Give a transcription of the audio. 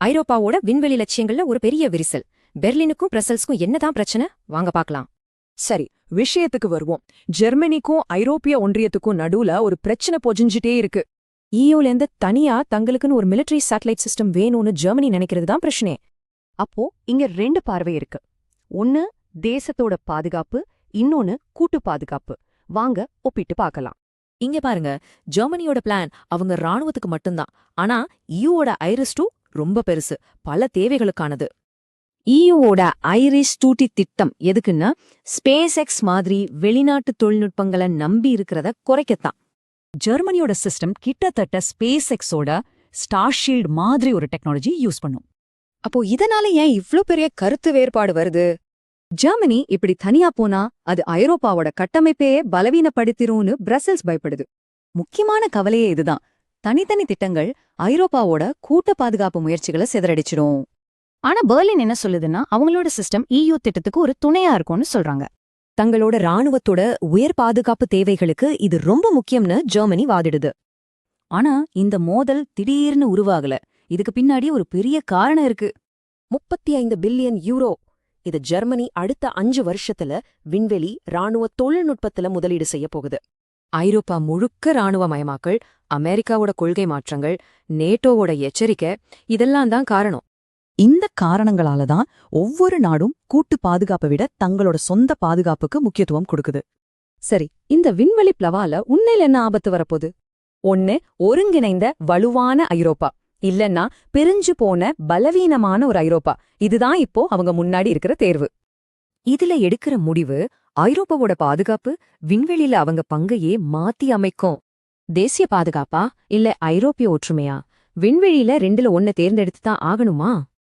ஐரோப்பாவோட விண்வெளி லட்சியங்கள்ல ஒரு பெரிய விரிசல். பெர்லினுக்கும் பிரசல்ஸ்க்கும் என்னதான் பிரச்சனை வாங்க பார்க்கலாம். சரி, விஷயத்துக்கு வருவோம். ஜெர்மனிக்கும் ஐரோப்பிய ஒன்றியத்துக்கும் நடுவுல ஒரு பிரச்சனை பொஜிஞ்சிட்டே இருக்கு. ஈயோலேருந்து தனியா தங்களுக்குன்னு ஒரு மிலிட்டரி சேட்டலைட் சிஸ்டம் வேணும்னு ஜெர்மனி நினைக்கிறது தான் பிரச்சனை. அப்போ இங்க 2 பார்வை இருக்கு. ஒன்னு தேசத்தோட பாதுகாப்பு, இன்னொன்னு கூட்டு பாதுகாப்பு. வாங்க ஒப்பிட்டு பார்க்கலாம். இங்க பாருங்க, ஜெர்மனியோட பிளான் அவங்க ராணுவத்துக்கு மட்டும்தான். ஆனா ஈயோட ஐரிஸ்-2 ரொம்ப பெருசு, பல தேவைகளுக்கானது. ஈயோட ஐரிஸ்-2 திட்டம் எதுக்குன்னா ஸ்பேஸ் எக்ஸ் மாதிரி வெளிநாட்டு தொழில்நுட்பங்களை நம்பி இருக்கிறத குறைக்கத்தான். ஜெர்மனியோட சிஸ்டம் கிட்டத்தட்ட ஸ்பேஸ் எக்ஸோட ஸ்டார்ஷீல்ட் மாதிரி ஒரு டெக்னாலஜி யூஸ் பண்ணும். அப்போ இதனால ஏன் இவ்ளோ பெரிய கருத்து வேறுபாடு வருது? ஜெர்மனி இப்படி தனியா போனா அது ஐரோப்பாவோட கட்டமைப்பையே பலவீனப்படுத்திரும்னு பிரசல்ஸ் பயப்படுது. முக்கியமான கவலையே இதுதான். தனித்தனி திட்டங்கள் ஐரோப்பாவோட கூட்ட பாதுகாப்பு முயற்சிகளை சிதறடிச்சிடும். ஆனா பெர்லின் என்ன சொல்லுதுன்னா அவங்களோட சிஸ்டம் EU திட்டத்துக்கு ஒரு துணையா இருக்கும்னு சொல்றாங்க. தங்களோட ராணுவத்தோட உயர் பாதுகாப்பு தேவைகளுக்கு இது ரொம்ப முக்கியம்னு ஜெர்மனி வாதிடுது. ஆனா இந்த மோதல் திடீர்னு உருவாகல. இதுக்கு பின்னாடி ஒரு பெரிய காரணம் இருக்கு. 35 பில்லியன் யூரோ. இது ஜெர்மனி அடுத்த 5 வருஷத்துல விண்வெளி ராணுவ தொழில்நுட்பத்துல முதலீடு செய்ய போகுது. ஐரோப்பா முழுக்க ராணுவமயமாக்கல், அமெரிக்காவோட கொள்கை மாற்றங்கள், நேட்டோவோட எச்சரிக்கை, இதெல்லாம் தான் காரணம். இந்த காரணங்களால தான் ஒவ்வொரு நாடும் கூட்டு பாதுகாப்பை விட தங்களோட சொந்த பாதுகாப்புக்கு முக்கியத்துவம் கொடுக்குது. சரி, இந்த விண்வெளி பிளவால உண்மையில என்ன ஆபத்து வரப்போகுது? ஒன்னு, ஒருங்கிணைந்த வலுவான ஐரோப்பா. இல்லன்னா பிரிஞ்சு போன பலவீனமான ஒரு ஐரோப்பா. இதுதான் இப்போ அவங்க முன்னாடி இருக்கிற தேர்வு. இதுல எடுக்கிற முடிவு ஐரோப்பாவோட பாதுகாப்பு, விண்வெளியில அவங்க பங்கையே மாத்தி அமைக்கும். தேசிய பாதுகாப்பா இல்ல ஐரோப்பிய ஒற்றுமையா? விண்வெளியில 2ல 1 தேர்ந்தெடுத்து தான் ஆகணுமா?